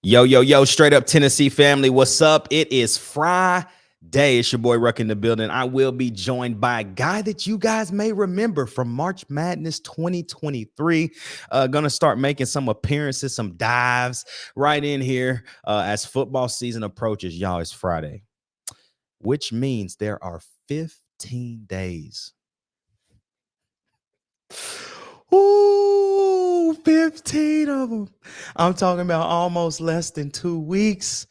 Yo, yo, yo, straight up Tennessee family. What's up? It is Friday. It's your boy Ruck in the building. I will be joined by a guy that you guys may remember from March Madness 2023. Gonna start making some appearances, some dives right in here as football season approaches. Y'all, it's Friday, which means there are 15 days. Ooh, 15 of them. I'm talking about almost less than 2 weeks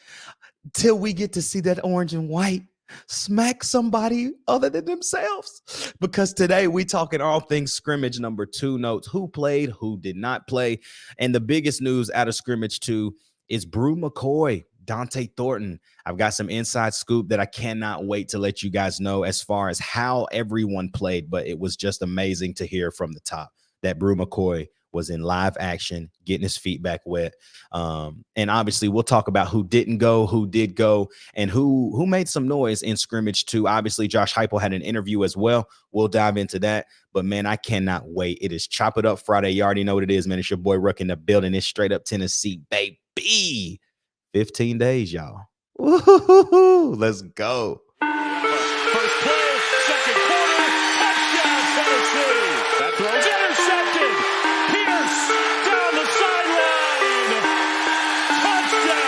till we get to see that orange and white smack somebody other than themselves. Because today we talking all things scrimmage number 2 notes, who played, who did not play. And the biggest news out of scrimmage 2 is Brew McCoy, Dante Thornton. I've got some inside scoop that I cannot wait to let you guys know as far as how everyone played, but it was just amazing to hear from the top that Brew McCoy was in live action, getting his feet back wet. And obviously we'll talk about who didn't go, who did go, and who made some noise in scrimmage too. Obviously, Josh Heupel had an interview as well. We'll dive into that. But man, I cannot wait. It is Chop It Up Friday. You already know what it is, man. It's your boy Ruck in the building. It's straight up Tennessee, baby. 15 days, y'all. Woo-hoo-hoo-hoo. Let's go. First play, second quarter, touchdown Tennessee. That throw's intercepted. Pierce down the sideline. Touchdown.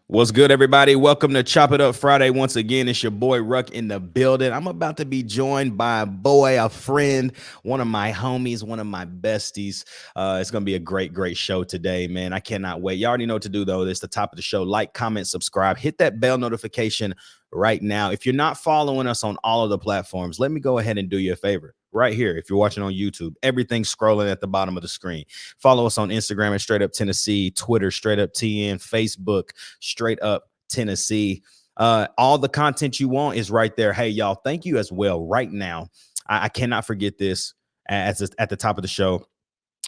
What's good, everybody? Welcome to Chop It Up Friday. Once again, it's your boy Ruck in the building. I'm about to be joined by a boy, a friend, one of my homies, one of my besties. It's going to be a great show today, man. I cannot wait. You already know what to do, though. It's the top of the show. Like, comment, subscribe. Hit that bell notification right now. If you're not following us on all of the platforms, let me go ahead and do you a favor. Right here, if you're watching on YouTube, everything's scrolling at the bottom of the screen. Follow us on Instagram at Straight Up Tennessee, Twitter, Straight Up TN, Facebook, Straight Up Tennessee. All the content you want is right there. Hey, y'all, thank you as well. Right now, I cannot forget this at the top of the show.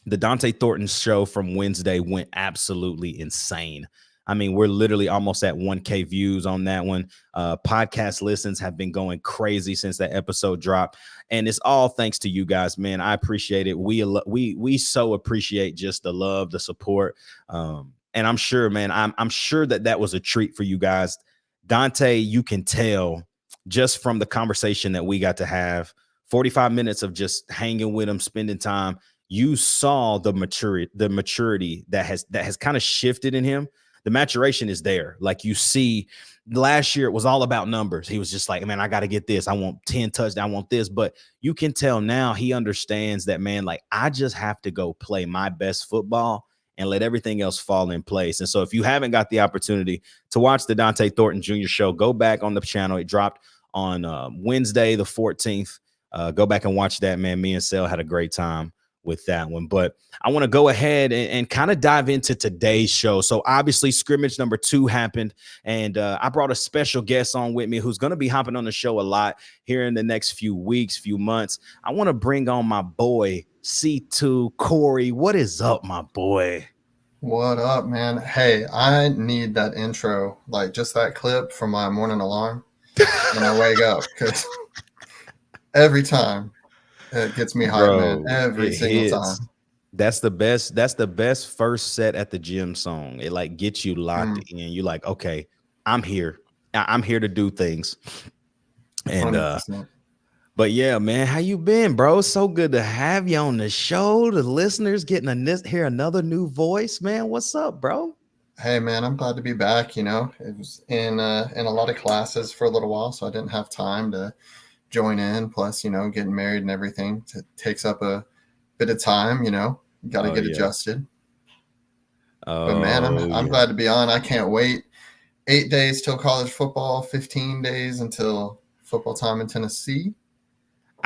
The Dante Thornton show from Wednesday went absolutely insane. I mean, we're literally almost at 1K views on that one. Podcast listens have been going crazy since that episode dropped. And it's all thanks to you guys, man. I appreciate it. We so appreciate just the love, the support. And I'm sure, man, I'm sure that was a treat for you guys. Dante, you can tell just from the conversation that we got to have, 45 minutes of just hanging with him, spending time. You saw the maturity that has kind of shifted in him. The maturation is there. Like you see, last year it was all about numbers. He was just like, man, I got to get this. I want 10 touchdowns. I want this. But you can tell now he understands that, man, like I just have to go play my best football and let everything else fall in place. And so if you haven't got the opportunity to watch the Dante Thornton Jr. show, go back on the channel. It dropped on Wednesday, the 14th. Go back and watch that, man. Me and Sel had a great time with that one. But I want to go ahead and kind of dive into today's show. So obviously scrimmage number 2 happened, and I brought a special guest on with me who's going to be hopping on the show a lot here in the next few weeks, few months. I want to bring on my boy C2 Cory. What is up, my boy? What up, man? Hey, I need that intro, like just that clip from my morning alarm when I wake up, because every time it gets me hyped, man. Every single time. That's the best. That's the best first set at the gym song. It like gets you locked in. You're like, okay, I'm here. I'm here to do things. And 100%. But yeah, man, how you been, bro? So good to have you on the show. The listeners getting hear another new voice, man. What's up, bro? Hey, man, I'm glad to be back. You know, it was in a lot of classes for a little while, so I didn't have time to join in. Plus, you know, getting married and everything takes up a bit of time. You know, got to get adjusted. But man, I'm glad to be on. I can't wait. 8 days till college football, 15 days until football time in Tennessee.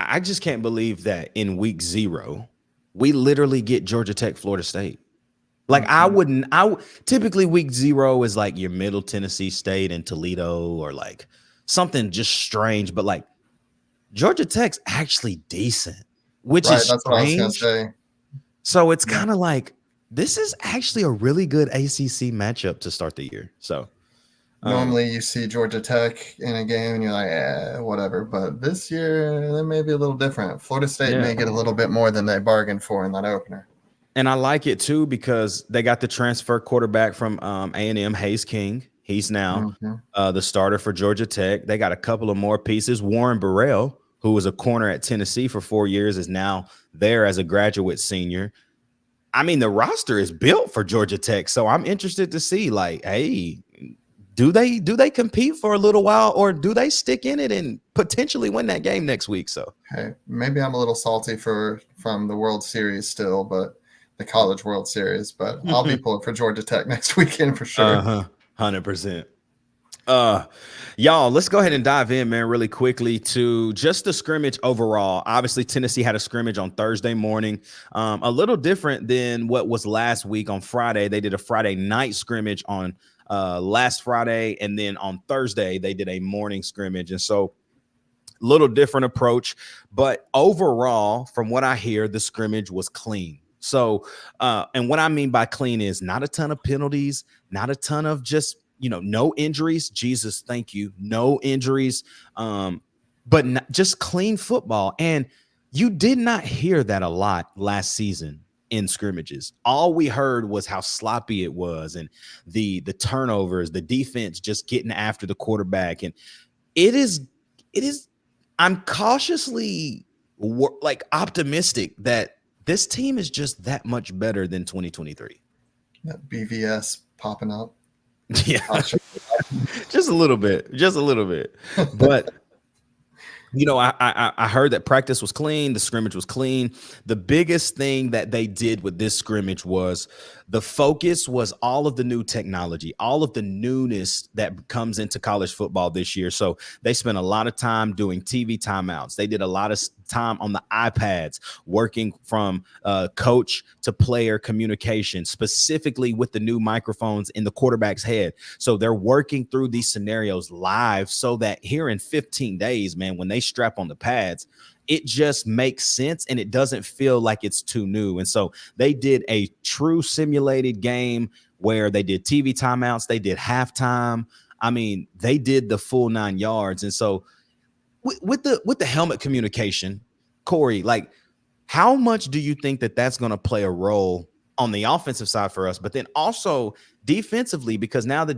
I just can't believe that in week 0 we literally get Georgia Tech, Florida State. Like Mhm. typically week 0 is like your Middle Tennessee State and Toledo or like something just strange, but like Georgia Tech's actually decent, which is Right, that's what I was gonna strange. say. So it's Yeah. kind of like this is actually a really good ACC matchup to start the year. So Normally, you see Georgia Tech in a game, and you're like, whatever. But this year, they may be a little different. Florida State yeah. may get a little bit more than they bargained for in that opener. And I like it too because they got the transfer quarterback from A&M, Hayes King. He's now Hmm. the starter for Georgia Tech. They got a couple of more pieces. Warren Burrell, who was a corner at Tennessee for 4 years, is now there as a graduate senior. I mean, the roster is built for Georgia Tech, so I'm interested to see, like, hey, do they compete for a little while, or do they stick in it and potentially win that game next week? So, Hey, maybe I'm a little salty from the World Series still, but the College World Series. But I'll be pulling for Georgia Tech next weekend for sure. 100%. Y'all, let's go ahead and dive in, man, really quickly to just the scrimmage overall. Obviously, Tennessee had a scrimmage on Thursday morning, a little different than what was last week on Friday. They did a Friday night scrimmage on last Friday, and then on Thursday they did a morning scrimmage, and so little different approach. But overall, from what I hear, the scrimmage was clean. So, and what I mean by clean is not a ton of penalties, not a ton of just, no injuries. Jesus, thank you. No injuries. But just clean football. And you did not hear that a lot last season in scrimmages. All we heard was how sloppy it was and the turnovers, the defense just getting after the quarterback. And it is I'm cautiously like optimistic that this team is just that much better than 2023. That BVS popping up. Yeah, just a little bit, but I heard that practice was clean, the scrimmage was clean. The biggest thing that they did with this scrimmage was the focus was all of the new technology, all of the newness that comes into college football this year. So they spent a lot of time doing TV timeouts. They did a lot of time on the iPads, working from coach to player communication, specifically with the new microphones in the quarterback's head. So they're working through these scenarios live so that here in 15 days, man, when they strap on the pads, it just makes sense and it doesn't feel like it's too new. And so they did a true simulated game where they did TV timeouts, they did halftime. I mean, they did the full 9 yards. And so with the helmet communication, Cory, like, how much do you think that that's going to play a role on the offensive side for us, but then also defensively, because now the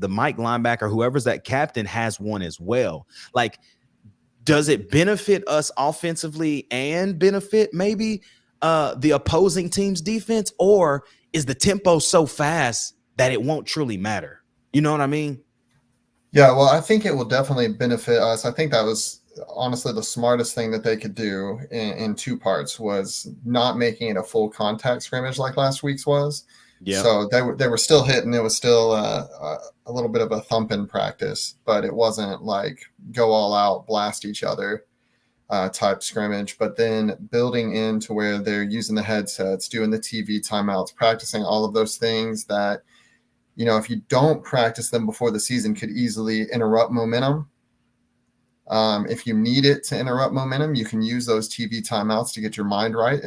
Mike linebacker, whoever's that captain, has one as well. Like, does it benefit us offensively and benefit maybe the opposing team's defense, or is the tempo so fast that it won't truly matter? You know what I mean? Yeah, well, I think it will definitely benefit us. I think that was honestly the smartest thing that they could do in two parts was not making it a full contact scrimmage like last week's was. Yeah. So they were still hitting. It was still a little bit of a thumping practice, but it wasn't like go all out, blast each other type scrimmage. But then building into where they're using the headsets, doing the TV timeouts, practicing all of those things that, if you don't practice them before the season, could easily interrupt momentum. If you need it to interrupt momentum, you can use those TV timeouts to get your mind right.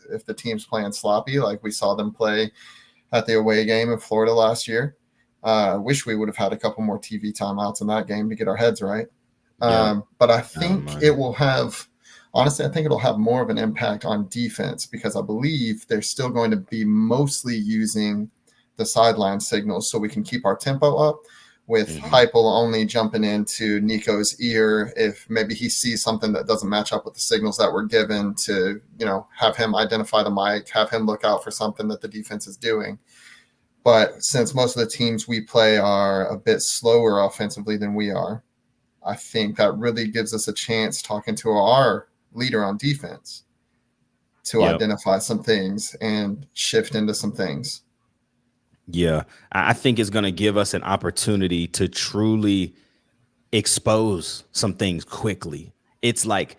If the team's playing sloppy, like we saw them play at the away game in Florida last year, wish we would have had a couple more TV timeouts in that game to get our heads right. But I think honestly, I think it'll have more of an impact on defense because I believe they're still going to be mostly using the sideline signals so we can keep our tempo up with Heupel only jumping into Nico's ear if maybe he sees something that doesn't match up with the signals that were given to, have him identify the mic, have him look out for something that the defense is doing. But since most of the teams we play are a bit slower offensively than we are, I think that really gives us a chance talking to our leader on defense to identify some things and shift into some things. Yeah, I think it's going to give us an opportunity to truly expose some things quickly. It's like,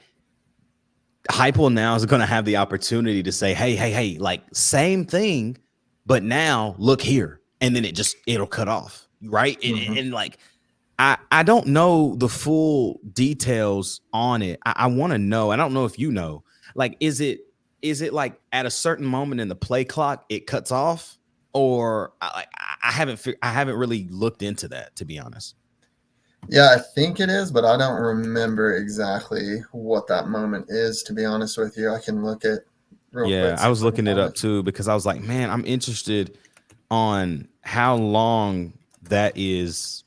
Heupel now is going to have the opportunity to say, hey, like same thing, but now look here. And then it'll cut off. Right. And like, I don't know the full details on it. I want to know. I don't know if you know, like, is it like at a certain moment in the play clock, it cuts off, or I haven't really looked into that, to be honest. Yeah, I think it is, but I don't remember exactly what that moment is, to be honest with you. I can look it real quick. Yeah, I was looking it up too, because I was like, man, I'm interested on how long that is.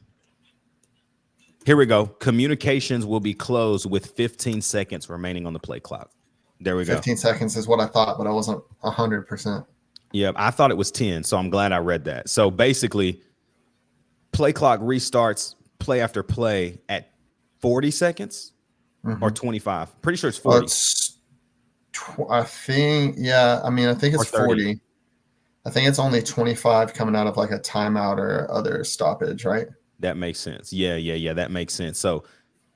Here we go. Communications will be closed with 15 seconds remaining on the play clock. There we go. 15 seconds is what I thought, but I wasn't 100%. Yeah, I thought it was 10, so I'm glad I read that. So basically, play clock restarts play after play at 40 seconds or 25. Pretty sure it's 40. I think, yeah, I mean, I think it's 40. I think it's only 25 coming out of like a timeout or other stoppage, right? That makes sense. Yeah, that makes sense. So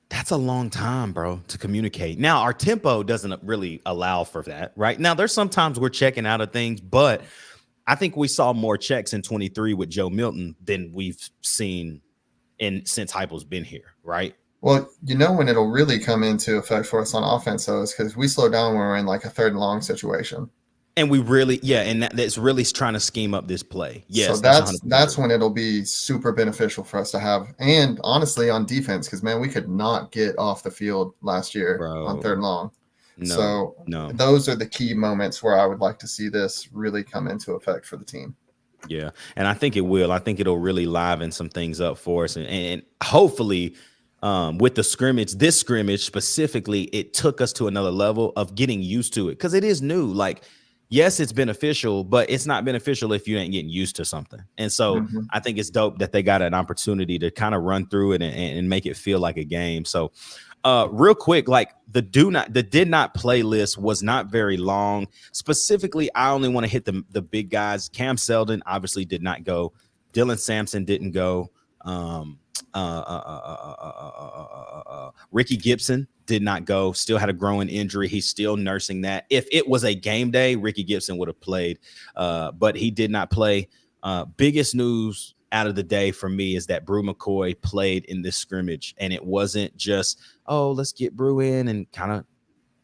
that's a long time, bro, to communicate. Now, our tempo doesn't really allow for that, right? Now, there's sometimes we're checking out of things, but I think we saw more checks in 23 with Joe Milton than we've seen since Heupel's been here, right? Well, you know when it'll really come into effect for us on offense, though, is because we slow down when we're in like a 3rd and long situation. And we really, and that's really trying to scheme up this play. Yes, so that's when it'll be super beneficial for us to have. And honestly, on defense, because, man, we could not get off the field last year on 3rd and long. No. Those are the key moments where I would like to see this really come into effect for the team. Yeah, and I think it will. I think it'll really liven some things up for us. And hopefully with this scrimmage specifically, it took us to another level of getting used to it, because it is new. Like, yes, it's beneficial, but it's not beneficial if you ain't getting used to something. And so I think it's dope that they got an opportunity to kind of run through it and make it feel like a game. So real quick, like the did not play list was not very long. Specifically, I only want to hit the big guys. Cam Seldon obviously did not go. Dylan Sampson didn't go. Ricky Gibson did not go. Still had a growing injury. He's still nursing that. If it was a game day, Ricky Gibson would have played, but he did not play. Biggest news out of the day for me is that Brew McCoy played in this scrimmage, and it wasn't just, oh, let's get Brew in and kind of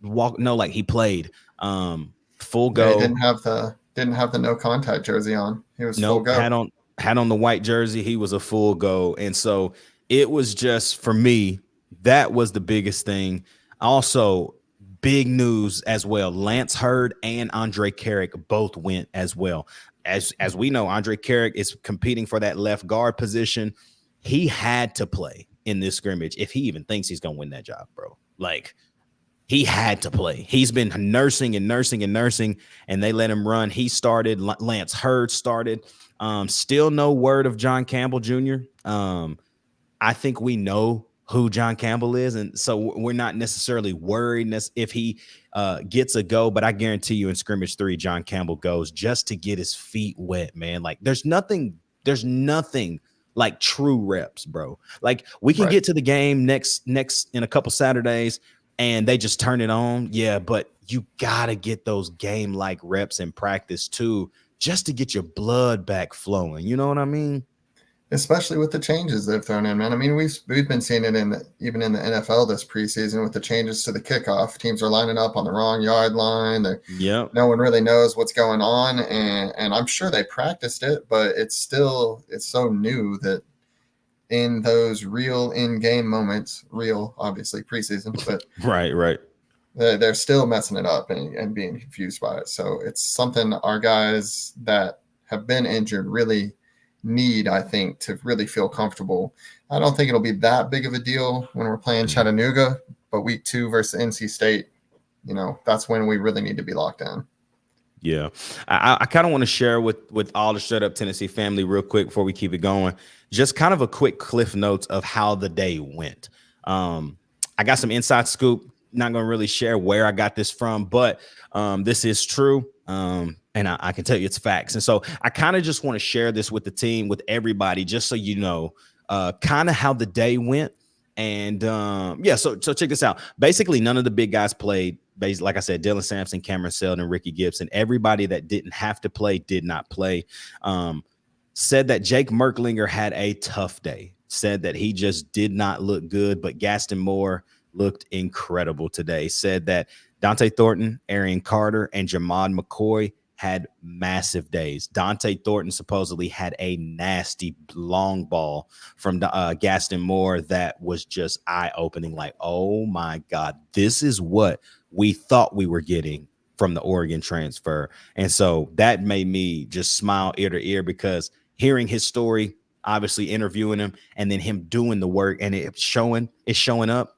walk. No, like he played full go. Yeah, he didn't have the no contact jersey on. He was full go. Had on the white jersey. He was a full go. And so it was just, for me, that was the biggest thing. Also, big news as well. Lance Hurd and Andre Carrick both went as well. As we know, Andre Carrick is competing for that left guard position. He had to play in this scrimmage if he even thinks he's going to win that job, bro. Like, he had to play. He's been nursing, and they let him run. He started. Lance Hurd started. Still no word of John Campbell Jr. I think we know who John Campbell is, and so we're not necessarily worried if he gets a go, but I guarantee you in scrimmage 3, John Campbell goes just to get his feet wet, man. Like, there's nothing like true reps, bro. Like, we can get to the game next in a couple Saturdays and they just turn it on. Yeah, but you gotta get those game-like reps in practice too, just to get your blood back flowing. You know what I mean? Especially with the changes they've thrown in, man. I mean, we've been seeing it even in the NFL this preseason with the changes to the kickoff. Teams are lining up on the wrong yard line. No one really knows what's going on, and I'm sure they practiced it, but it's so new that in those real in-game moments, obviously preseason, but right, they're still messing it up and being confused by it. So it's something our guys that have been injured really need, I think, to really feel comfortable. I don't think it'll be that big of a deal when we're playing Chattanooga, but week 2 versus NC State, that's when we really need to be locked down. Yeah. I kind of want to share with all the Straight Up Tennessee family real quick before we keep it going, just kind of a quick cliff notes of how the day went. I got some inside scoop, not going to really share where I got this from, but this is true. And I can tell you it's facts. And so I kind of just want to share this with the team, with everybody, just so you know, kind of how the day went. And yeah, so check this out. Basically, none of the big guys played. Like I said, Dylan Sampson, Cameron Seldon, Ricky Gibson, everybody that didn't have to play did not play. Said that Jake Merklinger had a tough day. Said that he just did not look good, but Gaston Moore looked incredible today. Said that Dante Thornton, Arian Carter, and Jamad McCoy had massive days. Dante Thornton supposedly had a nasty long ball from Gaston Moore that was just eye-opening. Like, oh my God, this is what we thought we were getting from the Oregon transfer. And so that made me just smile ear to ear, because hearing his story, obviously interviewing him, and then him doing the work, and it's showing up.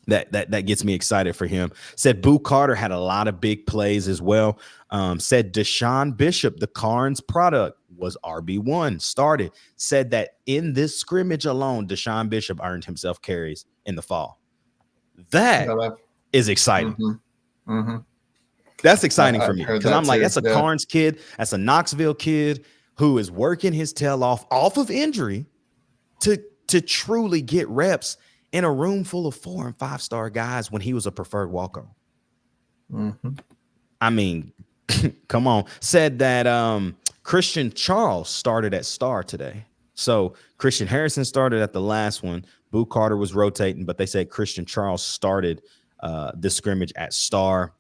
That gets me excited for him. Said Boo Carter had a lot of big plays as well. Said Deshaun Bishop, the Carnes product, was RB1, started. Said that in this scrimmage alone, Deshaun Bishop earned himself carries in the fall. That is exciting. Mm-hmm. Mm-hmm. That's exciting for me, because I'm like, too. that's a Carnes kid. That's a Knoxville kid who is working his tail off of injury to truly get reps in a room full of 4- and 5-star guys when he was a preferred walk-on. Mm-hmm. I mean, come on. Said that Christian Charles started at star today. So Christian Harrison started at the last one. Boo Carter was rotating, but they said Christian Charles started this scrimmage at star.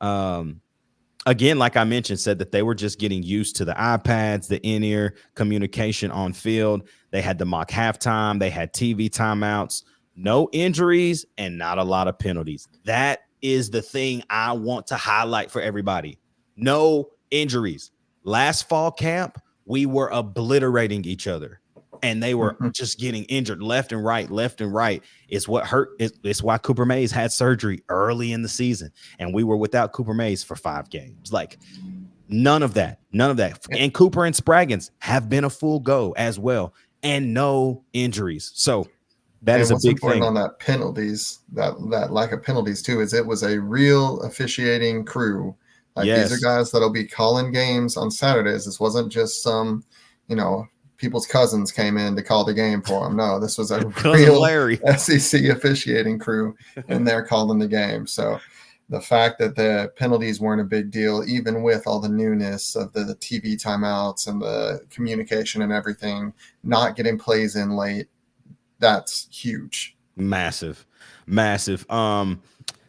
Again, like I mentioned, said that they were just getting used to the iPads, the in-ear communication on field. They had the mock halftime. They had TV timeouts. No injuries and not a lot of penalties. That is the thing I want to highlight for everybody. No injuries. Last fall camp, we were obliterating each other, and they were just getting injured left and right. It's what hurt. It's why Cooper Mays had surgery early in the season, and we were without Cooper Mays for 5 games. Like, none of that. And Cooper and Spraggins have been a full go as well, and no injuries. So that is a big thing on that penalties, that lack of penalties too, is it was a real officiating crew. Like, these are guys that'll be calling games on Saturdays. This wasn't just some, people's cousins came in to call the game for them. No, this was a real Larry. SEC officiating crew, and they're calling the game. So the fact that the penalties weren't a big deal, even with all the newness of the TV timeouts and the communication and everything, not getting plays in late, that's huge. Massive.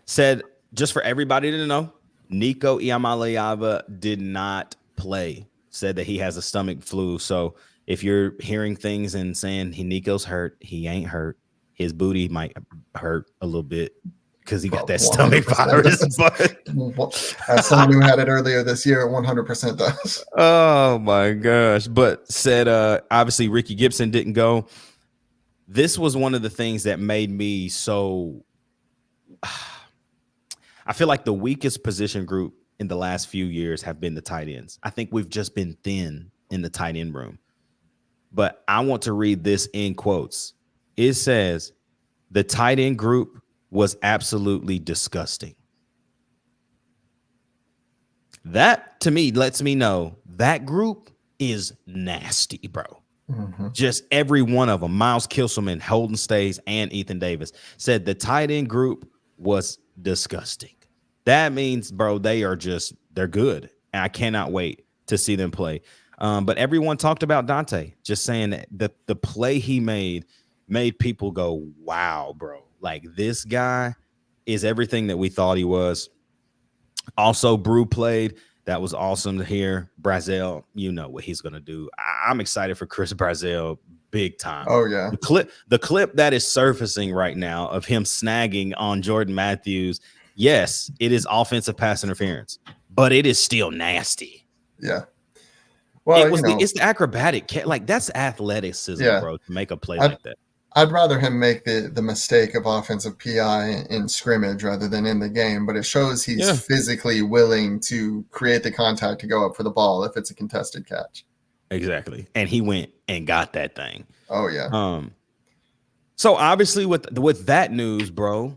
Said, just for everybody to know, Nico Iamaleava did not play. Said that he has a stomach flu. So if you're hearing things and saying Nico's hurt, he ain't hurt. His booty might hurt a little bit because he got that stomach virus. But as someone who had it earlier this year, 100% does. Oh my gosh. But said obviously Ricky Gibson didn't go. This was one of the things that made me so I feel like the weakest position group in the last few years have been the tight ends. I think we've just been thin in the tight end room. But I want to read this in quotes. It says, the tight end group was absolutely disgusting. That, to me, lets me know that group is nasty, bro. Mm-hmm. Just every one of them, Miles Kilselman, Holden Stays, and Ethan Davis, said the tight end group was disgusting. That means, bro, they're good. And I cannot wait to see them play. But everyone talked about Dante, just saying that the play he made people go, wow, bro. Like, this guy is everything that we thought he was. Also, Brew played. That was awesome to hear. Brazel, you know what he's going to do. I'm excited for Chris Brazel big time. Oh, yeah. The clip that is surfacing right now of him snagging on Jordan Matthews, yes, it is offensive pass interference, but it is still nasty. Yeah. Well, it's the acrobatic. Like, that's athleticism, bro, to make a play like that. I'd rather him make the mistake of offensive PI in scrimmage rather than in the game, but it shows he's physically willing to create the contact to go up for the ball if it's a contested catch. Exactly. And he went and got that thing. Oh, yeah. So obviously with that news, bro,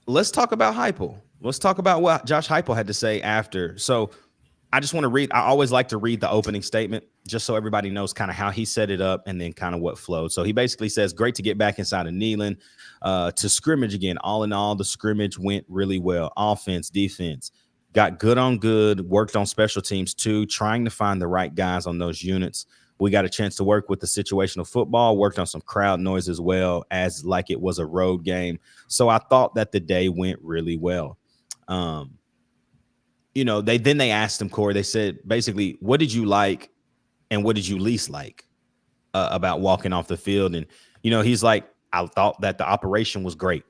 let's talk about Heupel. Let's talk about what Josh Heupel had to say after. So I just want to read. I always like to read the opening statement just so everybody knows kind of how he set it up and then kind of what flowed. So he basically says, great to get back inside of Neyland to scrimmage again. All in all, the scrimmage went really well. Offense, defense, got good on good, worked on special teams too, trying to find the right guys on those units. We got a chance to work with the situational football, worked on some crowd noise as well as like it was a road game. So I thought that the day went really well. They asked him, Cory, they said, basically, what did you like and what did you least like about walking off the field? And, he's like, I thought that the operation was great.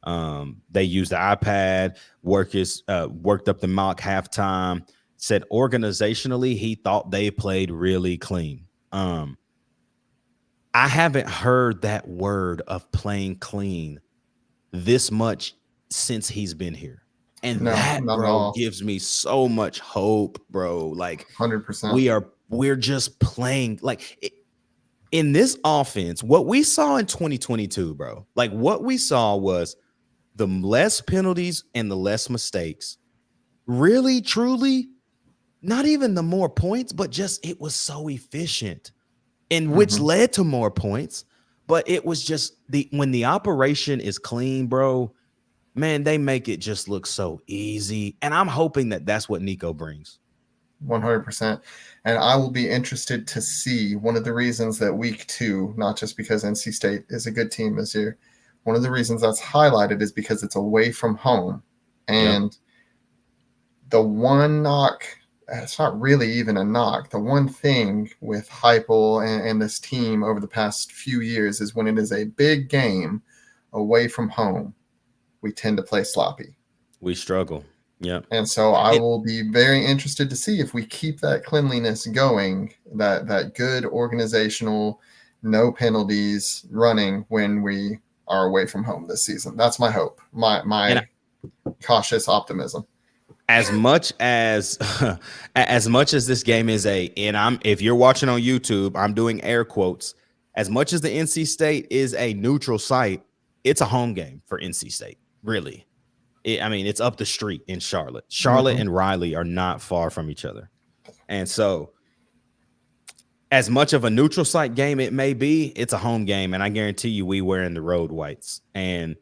They used the iPad, worked up the mock halftime, said organizationally, he thought they played really clean. I haven't heard that word of playing clean this much since he's been here. And that, bro, gives me so much hope, bro. Like 100%. We're just playing like in this offense. What we saw in 2022, bro, like what we saw was the less penalties and the less mistakes. Really, truly, not even the more points, but just it was so efficient, and which led to more points. But it was just when the operation is clean, bro. Man, they make it just look so easy. And I'm hoping that that's what Nico brings. 100%. And I will be interested to see one of the reasons that week 2, not just because NC State is a good team this year, one of the reasons that's highlighted is because it's away from home. And the one knock, it's not really even a knock. The one thing with Heupel and this team over the past few years is when it is a big game away from home, we tend to play sloppy. We struggle. Yeah. And so I will be very interested to see if we keep that cleanliness going, that good organizational, no penalties running when we are away from home this season. That's my hope, my cautious optimism. As much as this game is if you're watching on YouTube, I'm doing air quotes. As much as the NC State is a neutral site, it's a home game for NC State. Really. It's up the street in Charlotte. Charlotte and Raleigh are not far from each other. And so as much of a neutral site game it may be, it's a home game. And I guarantee you we wearing the road whites. And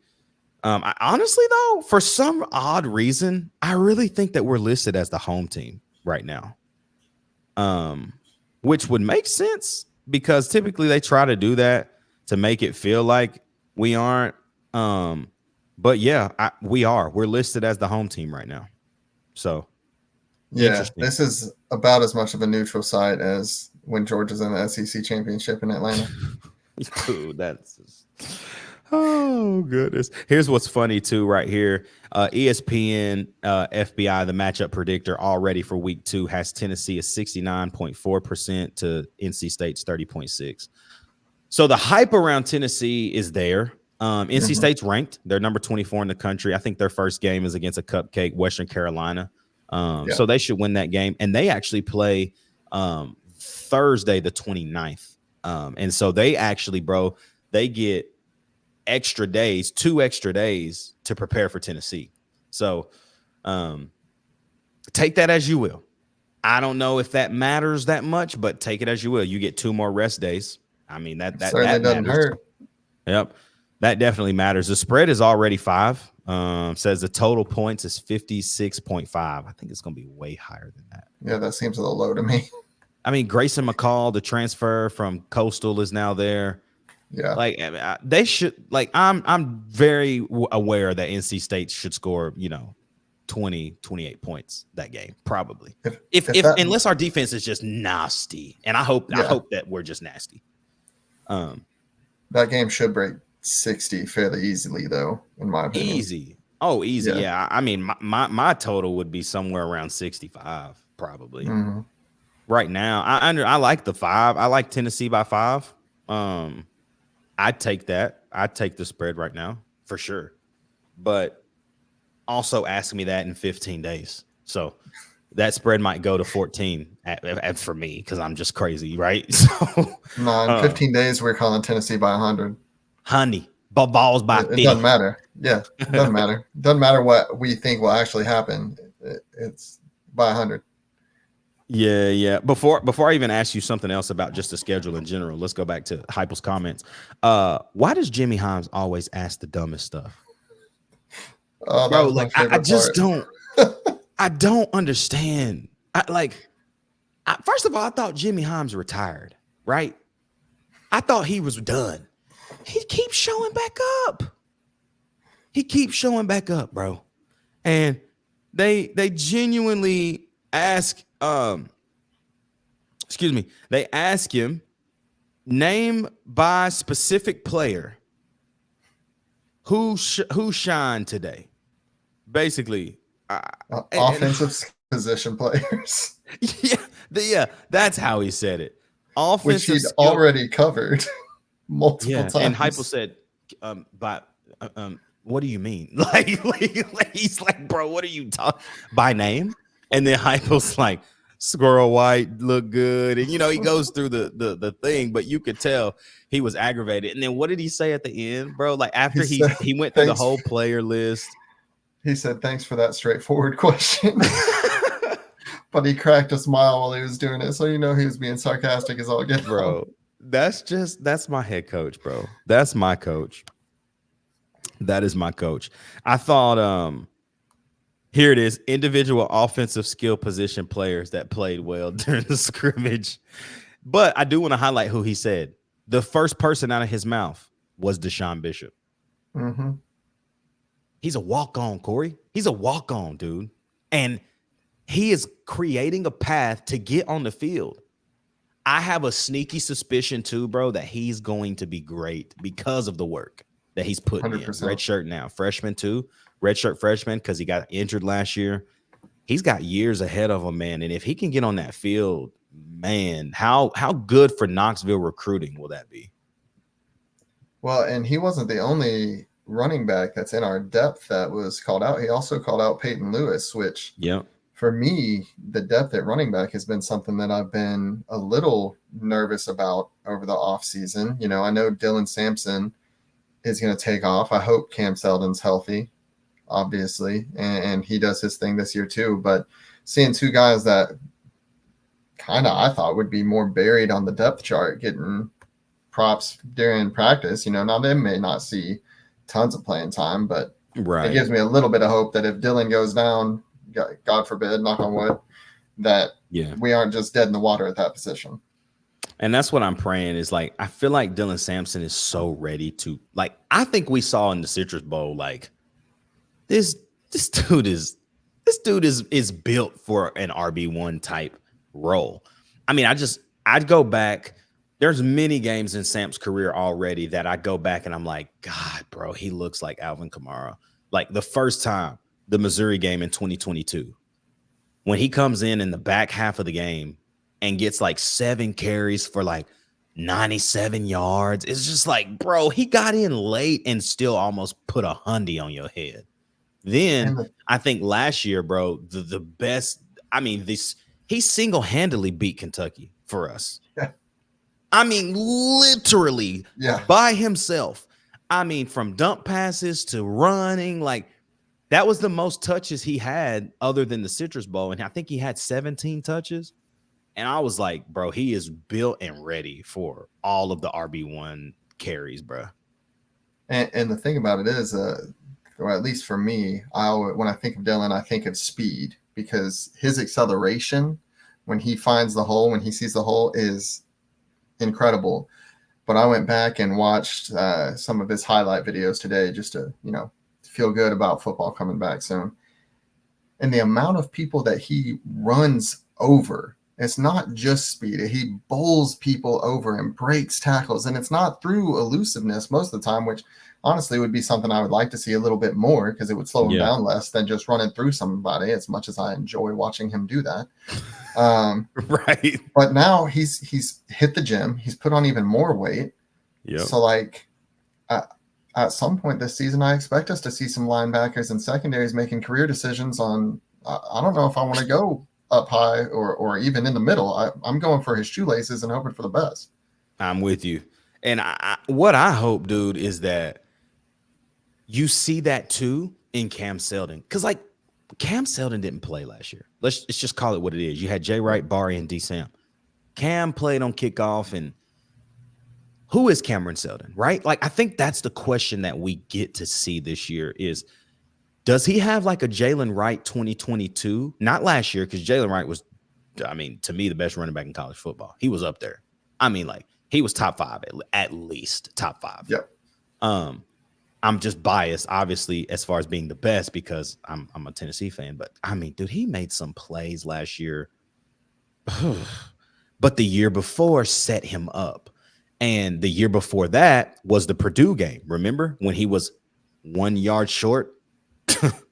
I honestly, though, for some odd reason, I really think that we're listed as the home team right now, which would make sense because typically they try to do that to make it feel like we aren't. But yeah, we are. We're listed as the home team right now. So, yeah, this is about as much of a neutral site as when Georgia's in the SEC championship in Atlanta. Dude, oh goodness. Here's what's funny too, right here. ESPN FBI, the matchup predictor already for week 2 has Tennessee at 69.4% to NC State's 30.6%. So the hype around Tennessee is there. NC State's ranked. They're number 24 in the country. I think their first game is against a cupcake, Western Carolina. So they should win that game. And they actually play Thursday, the 29th. And so they actually, bro, they get 2 extra days to prepare for Tennessee. So take that as you will. I don't know if that matters that much, but take it as you will. You get 2 more rest days. That certainly doesn't hurt. Yep. That definitely matters. The spread is already 5. Says the total points is 56.5. I think it's going to be way higher than that. Yeah, that seems a little low to me. Grayson McCall, the transfer from Coastal, is now there. Yeah, they should. I'm very aware that NC State should score, 20, 28 points that game, probably. Unless our defense is just nasty, and I hope that we're just nasty. That game should break 60 fairly easily, though, in my opinion. Easy. Yeah. My total would be somewhere around 65, probably. Right now, I like the 5. I like Tennessee by 5. I'd take that. I'd take the spread right now for sure. But also ask me that in 15 days. So that spread might go to 14 for me because I'm just crazy, right? So in 15 days, we're calling Tennessee by 100. Honey, balls by 50. It doesn't matter. Yeah, it doesn't matter. Doesn't matter what we think will actually happen. It's by 100. Yeah. Before I even ask you something else about just the schedule in general, let's go back to Heupel's comments. Why does Jimmy Himes always ask the dumbest stuff? Oh, that Bro, was my like I favorite just part. don't understand. First of all, I thought Jimmy Himes retired, right? I thought he was done. He keeps showing back up. He keeps showing back up, bro. And they genuinely ask they ask him, name by specific player who shined today. Basically, Offensive position players, yeah, that's how he said it. which Offensive he'd skill. already covered multiple Yeah, and Heupel times. said, by what do you mean? Like, he's like, bro, what are you talking by name? And then Heupel's like, Squirrel White look good, and he goes through the thing, but you could tell he was aggravated. And then what did he say at the end, bro? Like He after said, he went through the "Thanks." whole player list. He said, "Thanks for that straightforward question." But he cracked a smile while he was doing it, so he was being sarcastic as all get out. Bro, that's my head coach, bro. That's my coach. That is my coach. I thought here it is, individual offensive skill position players that played well during the scrimmage. But I do want to highlight who he said. The first person out of his mouth was Deshaun Bishop. Mm-hmm. He's a walk-on, Cory. He's a walk-on, dude. And he is creating a path to get on the field. I have a sneaky suspicion too, bro, that he's going to be great because of the work that he's putting 100%. in. Red shirt now, freshman too, red shirt freshman because he got injured last year. He's got years ahead of him, man. And if he can get on that field, man, how good for Knoxville recruiting will that be? Well, and he wasn't the only running back that's in our depth that was called out. He also called out Peyton Lewis, which for me, the depth at running back has been something that I've been a little nervous about over the offseason. I know Dylan Sampson is going to take off. I hope Cam Seldon's healthy, obviously, and he does his thing this year too. But seeing two guys that kind of I thought would be more buried on the depth chart getting props during practice, now they may not see tons of playing time, but it gives me a little bit of hope that if Dylan goes down, God forbid, knock on wood, that we aren't just dead in the water at that position. And that's what I'm praying is like, I feel like Dylan Sampson is so ready to, like, I think we saw in the Citrus Bowl, like this dude is built for an RB1 type role. I mean, I'd go back. There's many games in Samp's career already that I go back and I'm like, God, bro, he looks like Alvin Kamara. Like the first time, the Missouri game in 2022, when he comes in the back half of the game and gets like 7 carries for like 97 yards. It's just like, bro, he got in late and still almost put a hundy on your head. Then I think last year, bro, the best, I mean, he single-handedly beat Kentucky for us. Yeah. I mean, literally by himself. I mean, from dump passes to running, like that was the most touches he had other than the Citrus Bowl. And I think he had 17 touches. And I was like, bro, he is built and ready for all of the RB1 carries, bro. And the thing about it is, or at least for me, when I think of Dylan, I think of speed because his acceleration when he finds the hole, when he sees the hole, is incredible. But I went back and watched some of his highlight videos today just to, feel good about football coming back soon. And the amount of people that he runs over, it's not just speed. He bowls people over and breaks tackles. And it's not through elusiveness most of the time, which honestly would be something I would like to see a little bit more because it would slow him down less than just running through somebody, as much as I enjoy watching him do that. Right. But now he's hit the gym. He's put on even more weight. Yeah. So like at some point this season, I expect us to see some linebackers and secondaries making career decisions on, I don't know if I want to go up high or even in the middle. I'm going for his shoelaces and hoping for the best. I'm with you. And what I hope, dude, is that you see that too in Cam Seldon. Because like Cam Seldon didn't play last year. Let's just call it what it is. You had Jay Wright, Barry, and D Sam. Cam played on kickoff, and who is Cameron Seldon, right? Like, I think that's the question that we get to see this year is, does he have like a Jalen Wright 2022? Not last year, because Jalen Wright was, I mean, to me, the best running back in college football. He was up there. I mean, like, he was top 5, at least top 5. Yep. I'm just biased, obviously, as far as being the best because I'm a Tennessee fan. But, I mean, dude, he made some plays last year. But the year before set him up. And the year before that was the Purdue game. Remember when he was 1 yard short?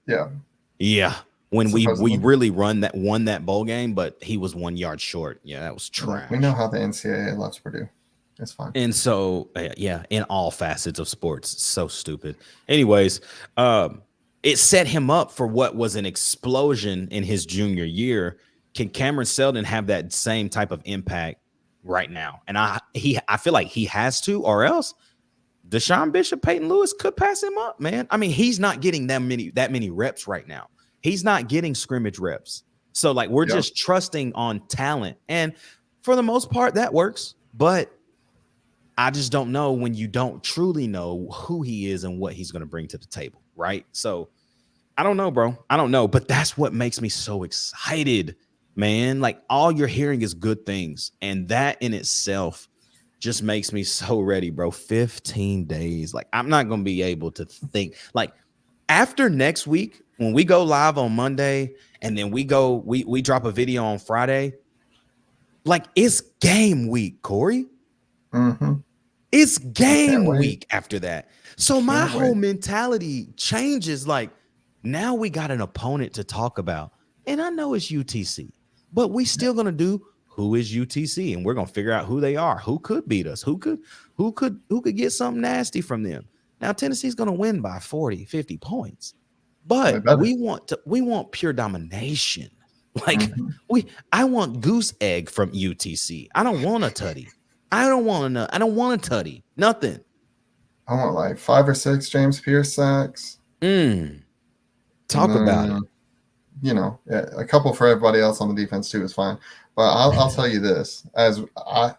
Yeah. Yeah. When we really won that bowl game, but he was 1 yard short. Yeah, that was trash. We know how the NCAA loves Purdue. It's fine. And so, yeah, in all facets of sports, so stupid. Anyways, it set him up for what was an explosion in his junior year. Can Cameron Seldon have that same type of impact right now? And I feel like he has to, or else Deshaun Bishop, Peyton Lewis could pass him up, man. I mean, he's not getting that many reps right now. He's not getting scrimmage reps. So, like, we're just trusting on talent. And for the most part, that works. But I just don't know when you don't truly know who he is and what he's going to bring to the table, right? So, I don't know, bro. I don't know. But that's what makes me so excited, man. Like, all you're hearing is good things. And that in itself just makes me so ready, bro. 15 days. Like, I'm not going to be able to think. Like, after next week, when we go live on Monday and then we drop a video on Friday, like, it's game week, Cory. Mm-hmm. It's game week after that. So my whole mentality changes. Like, now we got an opponent to talk about. And I know it's UTC, but we still going to do who is UTC, and we're going to figure out who they are, who could beat us, who could get something nasty from them. Now, Tennessee's going to win by 40, 50 points, but we want pure domination. Like, I want goose egg from UTC. I don't want a tutty. I don't want a tutty. Nothing. I want like 5 or 6 James Pierce sacks. Talk about it. You know, a couple for everybody else on the defense too is fine. But I'll tell you this, as I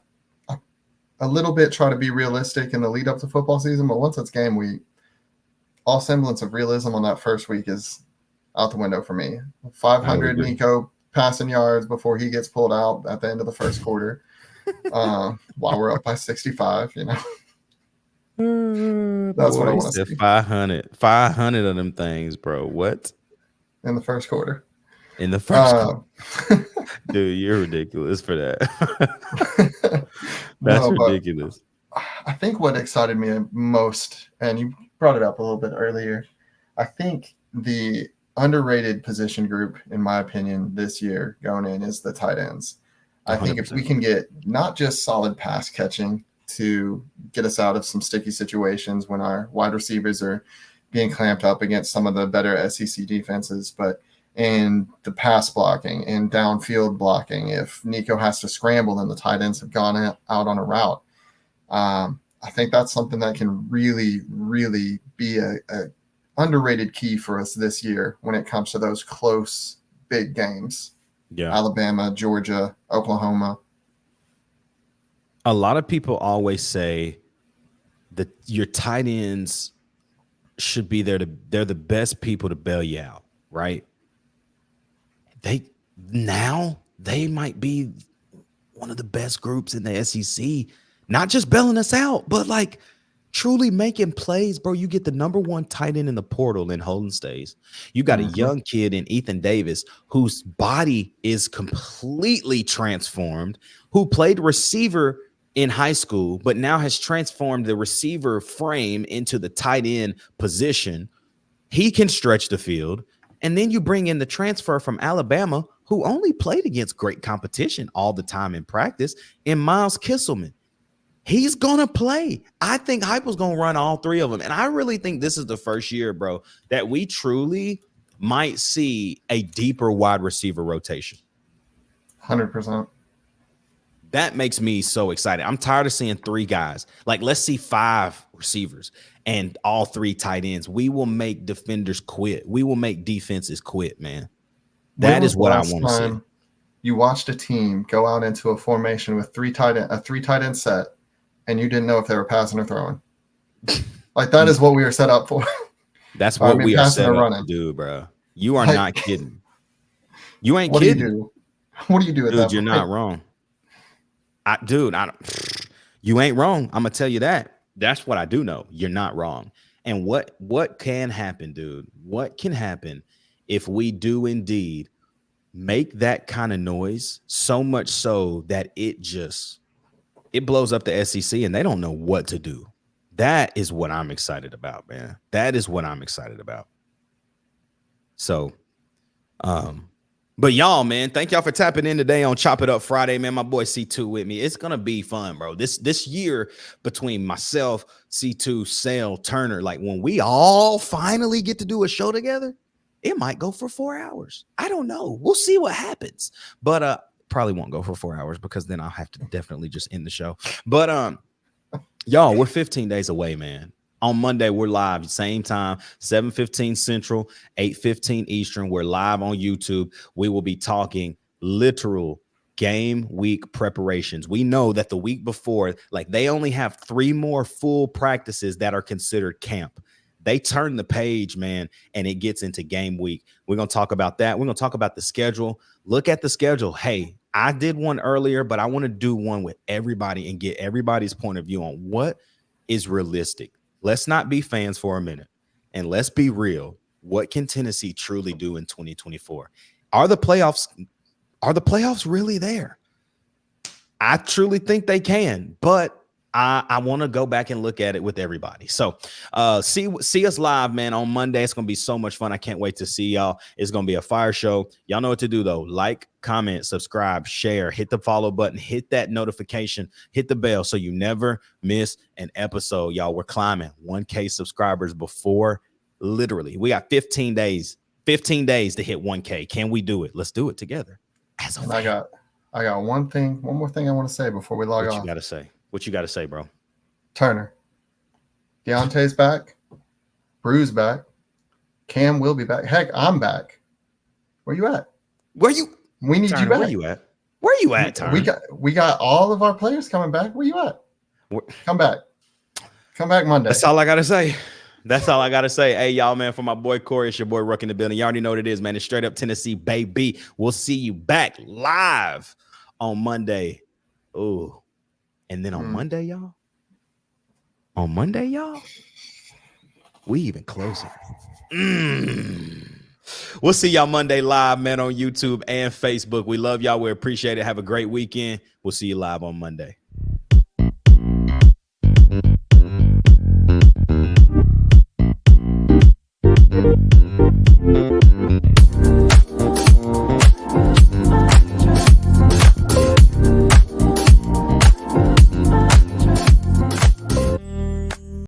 a little bit try to be realistic in the lead up to football season, but once it's game week, all semblance of realism on that first week is out the window for me. 500 Nico passing yards before he gets pulled out at the end of the first quarter, while we're up by 65. You know, that's what I want to see. 500 of them things, bro. What? In the first quarter. In the first quarter. Dude, you're ridiculous for that. That's ridiculous. I think what excited me most, and you brought it up a little bit earlier, I think the underrated position group, in my opinion, this year going in is the tight ends. I 100%. Think if we can get not just solid pass catching to get us out of some sticky situations when our wide receivers are being clamped up against some of the better SEC defenses, but in the pass blocking and downfield blocking, if Nico has to scramble and the tight ends have gone out on a route, I think that's something that can really, really be a underrated key for us this year when it comes to those close, big games. Yeah, Alabama, Georgia, Oklahoma. A lot of people always say that your tight ends should be there they're the best people to bail you out, right? They might be one of the best groups in the SEC, not just bailing us out, but like truly making plays, bro. You get the number 1 tight end in the portal in Holden Stays. You got a young kid in Ethan Davis whose body is completely transformed, who played receiver in high school, but now has transformed the receiver frame into the tight end position. He can stretch the field. And then you bring in the transfer from Alabama, who only played against great competition all the time in practice, in Miles Kisselman. He's going to play. I think Heupel's going to run all 3 of them. And I really think this is the first year, bro, that we truly might see a deeper wide receiver rotation. 100%. That makes me so excited. I'm tired of seeing 3 guys. Like, let's see 5 receivers and all 3 tight ends. We will make defenders quit. We will make defenses quit, man. That is what I want to see. You watched a team go out into a formation with 3 tight end set, and you didn't know if they were passing or throwing. Like, that is what we are set up for. That's what we are set up to do, bro. You are not kidding. You ain't kidding. What do you do at that point? Dude, you're not wrong. You ain't wrong. I'm gonna tell you that. That's what I do know. You're not wrong. And what can happen, dude? What can happen if we do indeed make that kind of noise, so much so that it blows up the SEC and they don't know what to do? That is what I'm excited about, man. That is what I'm excited about. So, but y'all, man, thank y'all for tapping in today on Chop It Up Friday, man. My boy C2 with me. It's gonna be fun, bro. This year between myself, C2, Sale, Turner, like when we all finally get to do a show together, it might go for 4 hours. I don't know. We'll see what happens. But probably won't go for 4 hours because then I'll have to definitely just end the show. But y'all, we're 15 days away, man. On Monday, we're live, same time, 7:15 Central, 8:15 Eastern. We're live on YouTube. We will be talking literal game week preparations. We know that the week before, like, they only have 3 more full practices that are considered camp. They turn the page, man, and it gets into game week. We're going to talk about that. We're going to talk about the schedule. Look at the schedule. Hey, I did one earlier, but I want to do one with everybody and get everybody's point of view on what is realistic. Let's not be fans for a minute, and let's be real. What can Tennessee truly do in 2024? Are the playoffs really there? I truly think they can, but I want to go back and look at it with everybody. So see us live, man, on Monday. It's going to be so much fun. I can't wait to see y'all. It's going to be a fire show. Y'all know what to do, though. Like, comment, subscribe, share, hit the follow button, hit that notification, hit the bell so you never miss an episode. Y'all, we're climbing 1K subscribers before literally. We got 15 days to hit 1K. Can we do it? Let's do it together. I got one more thing I want to say before we log off. What you got to say? What you got to say, bro? Turner. Deontay's back. Brew's back. Cam will be back. Heck, I'm back. Where you at? We need Turner, you back. Where you at, Turner? We got all of our players coming back. Where you at? Come back. Come back Monday. That's all I got to say. That's all I got to say. Hey, y'all, man, for my boy Cory, it's your boy Ruck in the building. You already know what it is, man. It's straight up Tennessee, baby. We'll see you back live on Monday. Ooh. And then on Monday, y'all, we even closer. We'll see y'all Monday live, man, on YouTube and Facebook. We love y'all. We appreciate it. Have a great weekend. We'll see you live on Monday.